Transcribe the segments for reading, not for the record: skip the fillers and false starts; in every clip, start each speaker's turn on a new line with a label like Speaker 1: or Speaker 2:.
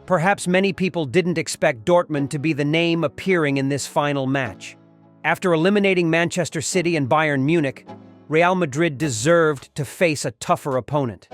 Speaker 1: Perhaps many people didn't expect Dortmund to be the name appearing in this final match. After eliminating Manchester City and Bayern Munich, Real Madrid deserved to face a tougher opponent.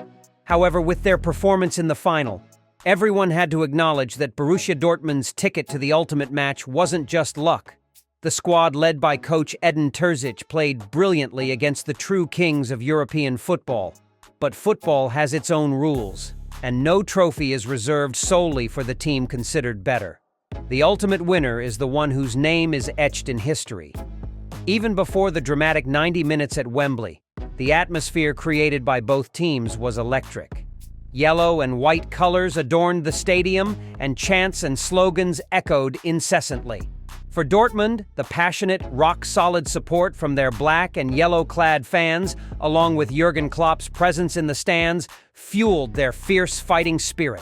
Speaker 1: However, with their performance in the final, everyone had to acknowledge that Borussia Dortmund's ticket to the ultimate match wasn't just luck. The squad led by coach Edin Terzic played brilliantly against the true kings of European football. But football has its own rules, and no trophy is reserved solely for the team considered better. The ultimate winner is the one whose name is etched in history. Even before the dramatic 90 minutes at Wembley, the atmosphere created by both teams was electric. Yellow and white colors adorned the stadium, and chants and slogans echoed incessantly. For Dortmund, the passionate, rock-solid support from their black and yellow-clad fans, along with Jurgen Klopp's presence in the stands, fueled their fierce fighting spirit.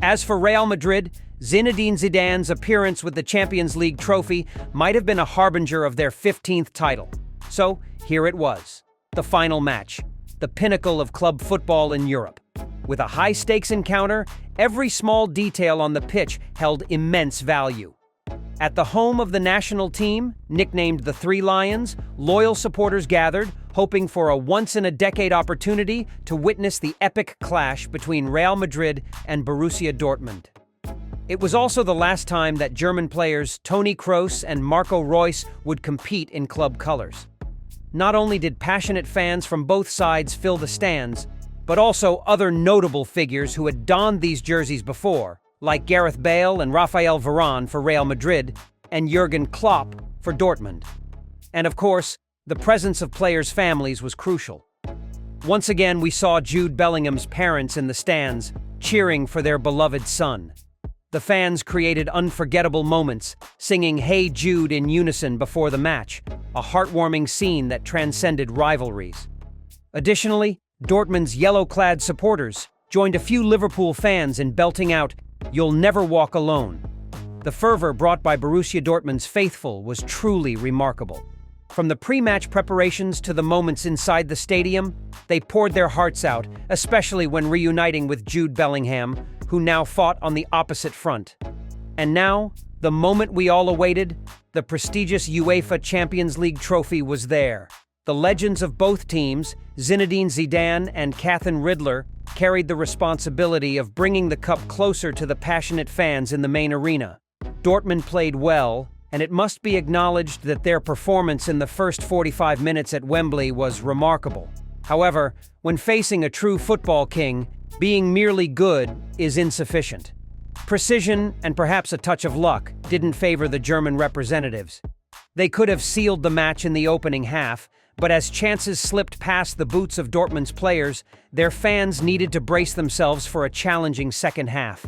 Speaker 1: As for Real Madrid, Zinedine Zidane's appearance with the Champions League trophy might have been a harbinger of their 15th title. So, here it was, the final match, the pinnacle of club football in Europe. With a high-stakes encounter, every small detail on the pitch held immense value. At the home of the national team, nicknamed the Three Lions, loyal supporters gathered, hoping for a once-in-a-decade opportunity to witness the epic clash between Real Madrid and Borussia Dortmund. It was also the last time that German players Toni Kroos and Marco Reus would compete in club colors. Not only did passionate fans from both sides fill the stands, but also other notable figures who had donned these jerseys before, like Gareth Bale and Raphael Varane for Real Madrid and Jurgen Klopp for Dortmund. And of course, the presence of players' families was crucial. Once again, we saw Jude Bellingham's parents in the stands, cheering for their beloved son. The fans created unforgettable moments, singing "Hey Jude" in unison before the match, a heartwarming scene that transcended rivalries. Additionally, Dortmund's yellow-clad supporters joined a few Liverpool fans in belting out "You'll never walk alone." The fervor brought by Borussia Dortmund's faithful was truly remarkable. From the pre-match preparations to the moments inside the stadium, they poured their hearts out, especially when reuniting with Jude Bellingham, who now fought on the opposite front. And now, the moment we all awaited, the prestigious UEFA Champions League trophy was there. The legends of both teams, Zinedine Zidane and Catherine Riddler, carried the responsibility of bringing the cup closer to the passionate fans in the main arena. Dortmund played well, and it must be acknowledged that their performance in the first 45 minutes at Wembley was remarkable. However, when facing a true football king, being merely good is insufficient. Precision and perhaps a touch of luck didn't favor the German representatives. They could have sealed the match in the opening half, but as chances slipped past the boots of Dortmund's players, their fans needed to brace themselves for a challenging second half.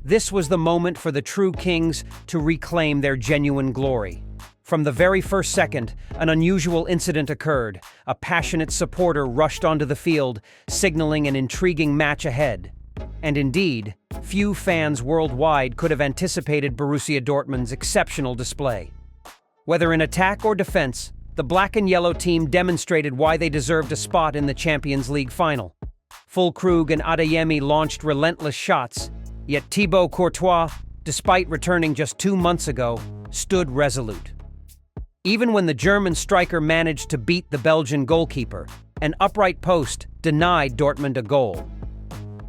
Speaker 1: This was the moment for the true kings to reclaim their genuine glory. From the very first second, an unusual incident occurred. A passionate supporter rushed onto the field, signaling an intriguing match ahead. And indeed, few fans worldwide could have anticipated Borussia Dortmund's exceptional display. Whether in attack or defense, the black and yellow team demonstrated why they deserved a spot in the Champions League final. Füllkrug and Adeyemi launched relentless shots, yet Thibaut Courtois, despite returning just 2 months ago, stood resolute. Even when the German striker managed to beat the Belgian goalkeeper, an upright post denied Dortmund a goal.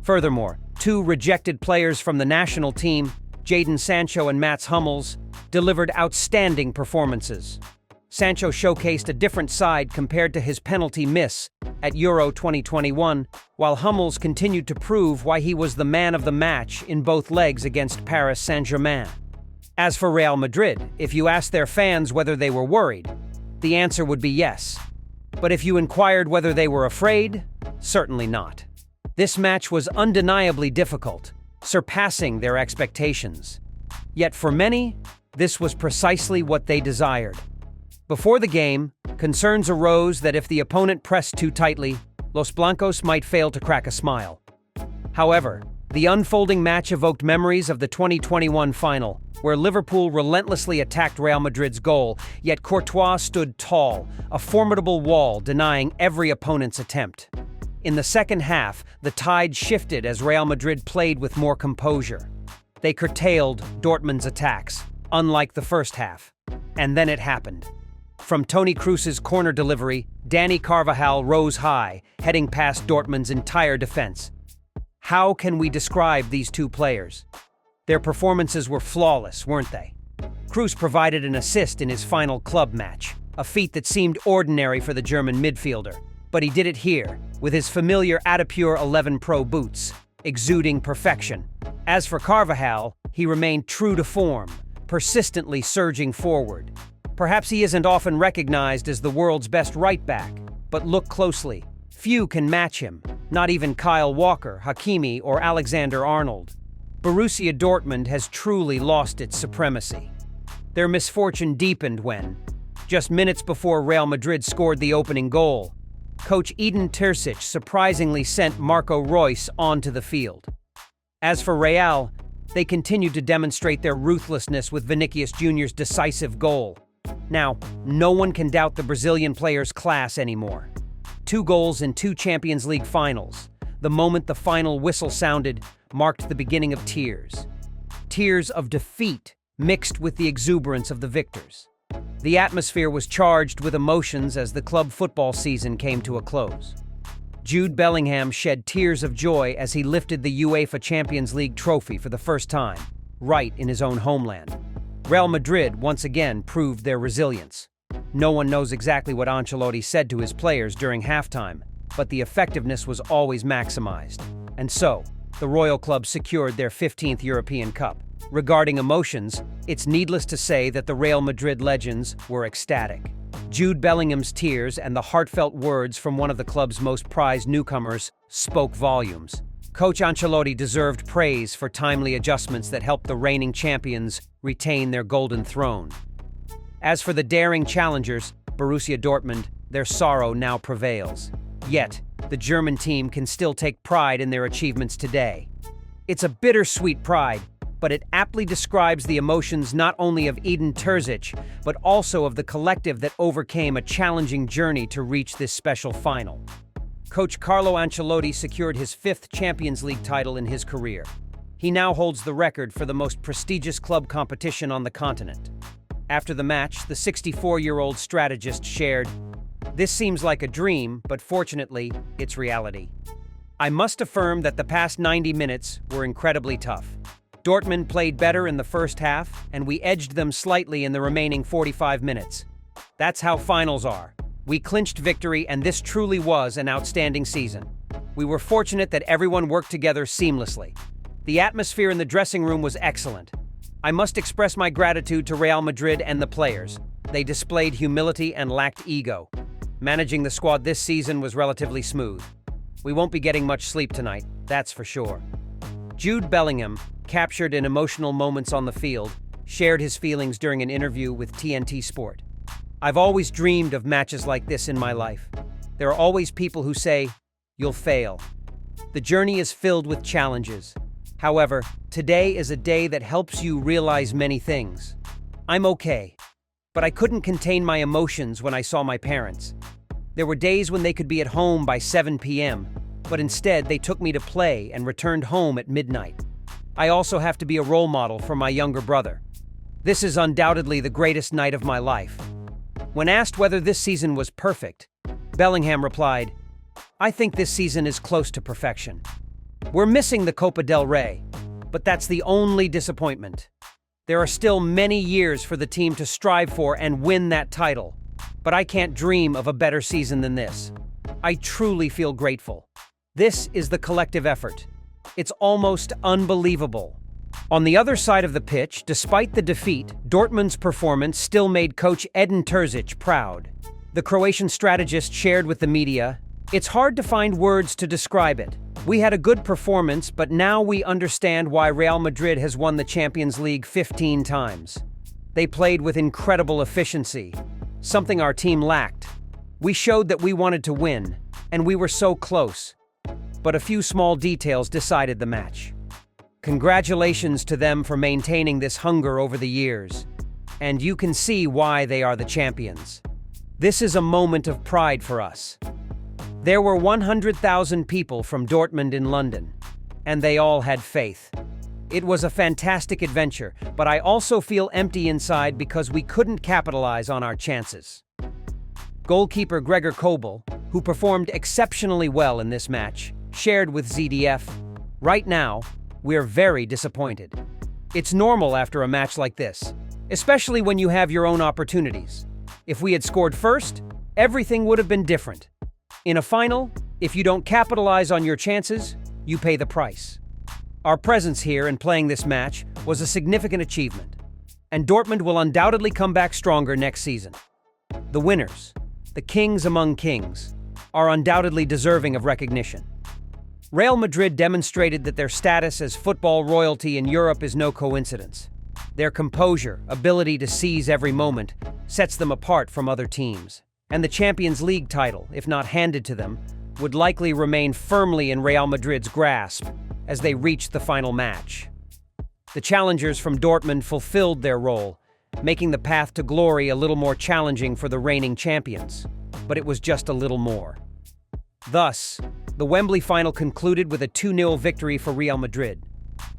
Speaker 1: Furthermore, 2 rejected players from the national team, Jadon Sancho and Mats Hummels, delivered outstanding performances. Sancho showcased a different side compared to his penalty miss at Euro 2021, while Hummels continued to prove why he was the man of the match in both legs against Paris Saint-Germain. As for Real Madrid, if you asked their fans whether they were worried, the answer would be yes. But if you inquired whether they were afraid, certainly not. This match was undeniably difficult, surpassing their expectations. Yet for many, this was precisely what they desired. Before the game, concerns arose that if the opponent pressed too tightly, Los Blancos might fail to crack a smile. However, the unfolding match evoked memories of the 2021 final, where Liverpool relentlessly attacked Real Madrid's goal, yet Courtois stood tall, a formidable wall denying every opponent's attempt. In the second half, the tide shifted as Real Madrid played with more composure. They curtailed Dortmund's attacks, unlike the first half. And then it happened. From Toni Kroos's corner delivery, Dani Carvajal rose high, heading past Dortmund's entire defense. How can we describe these two players? Their performances were flawless, weren't they? Kroos provided an assist in his final club match, a feat that seemed ordinary for the German midfielder. But he did it here, with his familiar Adipure 11 Pro boots, exuding perfection. As for Carvajal, he remained true to form, persistently surging forward. Perhaps he isn't often recognized as the world's best right-back, but look closely. Few can match him, not even Kyle Walker, Hakimi, or Alexander-Arnold. Borussia Dortmund has truly lost its supremacy. Their misfortune deepened when, just minutes before Real Madrid scored the opening goal, coach Edin Terzic surprisingly sent Marco Reus onto the field. As for Real, they continued to demonstrate their ruthlessness with Vinicius Jr.'s decisive goal. Now, no one can doubt the Brazilian player's class anymore. 2 goals in 2 Champions League finals. The moment the final whistle sounded marked the beginning of tears. Tears of defeat mixed with the exuberance of the victors. The atmosphere was charged with emotions as the club football season came to a close. Jude Bellingham shed tears of joy as he lifted the UEFA Champions League trophy for the first time, right in his own homeland. Real Madrid once again proved their resilience. No one knows exactly what Ancelotti said to his players during halftime, but the effectiveness was always maximized. And so, the Royal Club secured their 15th European Cup. Regarding emotions, it's needless to say that the Real Madrid legends were ecstatic. Jude Bellingham's tears and the heartfelt words from one of the club's most prized newcomers spoke volumes. Coach Ancelotti deserved praise for timely adjustments that helped the reigning champions retain their golden throne. As for the daring challengers, Borussia Dortmund, their sorrow now prevails. Yet, the German team can still take pride in their achievements today. It's a bittersweet pride, but it aptly describes the emotions not only of Edin Terzic, but also of the collective that overcame a challenging journey to reach this special final. Coach Carlo Ancelotti secured his 5th Champions League title in his career. He now holds the record for the most prestigious club competition on the continent. After the match, the 64-year-old strategist shared, "This seems like a dream, but fortunately, it's reality. I must affirm that the past 90 minutes were incredibly tough. Dortmund played better in the first half, and we edged them slightly in the remaining 45 minutes. That's how finals are. We clinched victory, and this truly was an outstanding season. We were fortunate that everyone worked together seamlessly. The atmosphere in the dressing room was excellent. I must express my gratitude to Real Madrid and the players. They displayed humility and lacked ego. Managing the squad this season was relatively smooth. We won't be getting much sleep tonight, that's for sure." Jude Bellingham, captured in emotional moments on the field, shared his feelings during an interview with TNT Sport. "I've always dreamed of matches like this in my life. There are always people who say, 'You'll fail.' The journey is filled with challenges. However, today is a day that helps you realize many things. I'm okay, but I couldn't contain my emotions when I saw my parents. There were days when they could be at home by 7 p.m., but instead they took me to play and returned home at midnight. I also have to be a role model for my younger brother. This is undoubtedly the greatest night of my life." When asked whether this season was perfect, Bellingham replied, "I think this season is close to perfection. We're missing the Copa del Rey, but that's the only disappointment. There are still many years for the team to strive for and win that title, but I can't dream of a better season than this. I truly feel grateful. This is the collective effort. It's almost unbelievable." On the other side of the pitch, despite the defeat, Dortmund's performance still made coach Edin Terzic proud. The Croatian strategist shared with the media, "It's hard to find words to describe it. We had a good performance, but now we understand why Real Madrid has won the Champions League 15 times. They played with incredible efficiency, something our team lacked. We showed that we wanted to win, and we were so close. But a few small details decided the match. Congratulations to them for maintaining this hunger over the years, and you can see why they are the champions. This is a moment of pride for us." There were 100,000 people from Dortmund in London, and they all had faith. It was a fantastic adventure, but I also feel empty inside because we couldn't capitalize on our chances. Goalkeeper Gregor Kobel, who performed exceptionally well in this match, shared with ZDF, "Right now, we're very disappointed. It's normal after a match like this, especially when you have your own opportunities. If we had scored first, everything would have been different. In a final, if you don't capitalize on your chances, you pay the price." Our presence here and playing this match was a significant achievement, and Dortmund will undoubtedly come back stronger next season. The winners, the kings among kings, are undoubtedly deserving of recognition. Real Madrid demonstrated that their status as football royalty in Europe is no coincidence. Their composure, ability to seize every moment, sets them apart from other teams. And the Champions League title, if not handed to them, would likely remain firmly in Real Madrid's grasp as they reached the final match. The challengers from Dortmund fulfilled their role, making the path to glory a little more challenging for the reigning champions. But it was just a little more. Thus, the Wembley final concluded with a 2-0 victory for Real Madrid,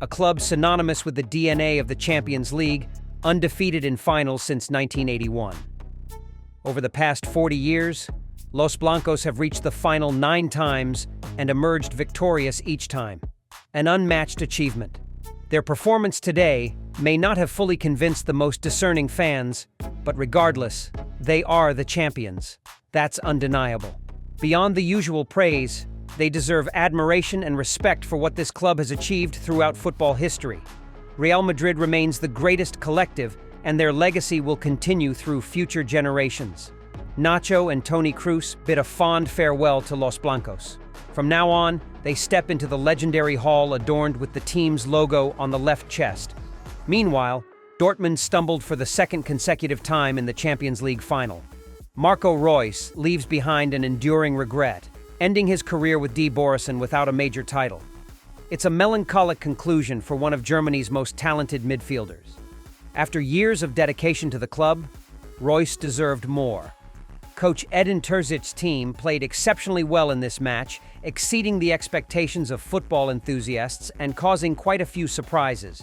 Speaker 1: a club synonymous with the DNA of the Champions League, undefeated in finals since 1981. Over the past 40 years, Los Blancos have reached the final 9 times and emerged victorious each time. An unmatched achievement. Their performance today may not have fully convinced the most discerning fans, but regardless, they are the champions. That's undeniable. Beyond the usual praise, they deserve admiration and respect for what this club has achieved throughout football history. Real Madrid remains the greatest collective, and their legacy will continue through future generations. Nacho and Toni Kroos bid a fond farewell to Los Blancos. From now on, they step into the legendary hall adorned with the team's logo on the left chest. Meanwhile, Dortmund stumbled for the second consecutive time in the Champions League final. Marco Reus leaves behind an enduring regret, ending his career with D. Borussen without a major title. It's a melancholic conclusion for one of Germany's most talented midfielders. After years of dedication to the club, Reus deserved more. Coach Edin Terzic's team played exceptionally well in this match, exceeding the expectations of football enthusiasts and causing quite a few surprises.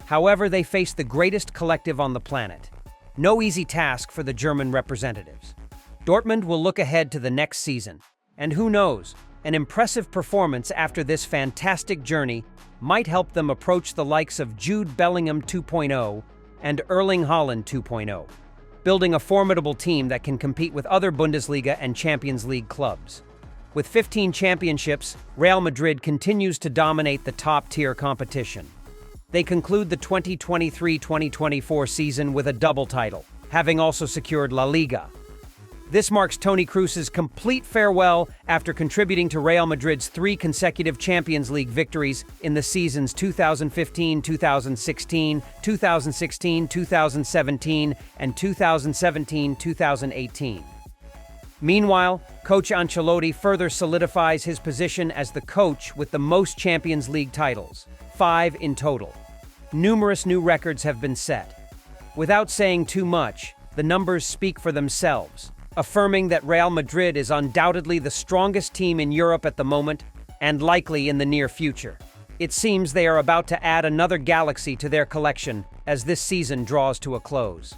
Speaker 1: However, they faced the greatest collective on the planet. No easy task for the German representatives. Dortmund will look ahead to the next season, and who knows, an impressive performance after this fantastic journey might help them approach the likes of Jude Bellingham 2.0 and Erling Haaland 2.0. Building a formidable team that can compete with other Bundesliga and Champions League clubs. With 15 championships, Real Madrid continues to dominate the top-tier competition. They conclude the 2023-2024 season with a double title, having also secured La Liga. This marks Toni Kroos's complete farewell after contributing to Real Madrid's 3 consecutive Champions League victories in the seasons 2015-2016, 2016-2017, and 2017-2018. Meanwhile, Coach Ancelotti further solidifies his position as the coach with the most Champions League titles, 5 in total. Numerous new records have been set. Without saying too much, the numbers speak for themselves, affirming that Real Madrid is undoubtedly the strongest team in Europe at the moment and likely in the near future. It seems they are about to add another galaxy to their collection as this season draws to a close.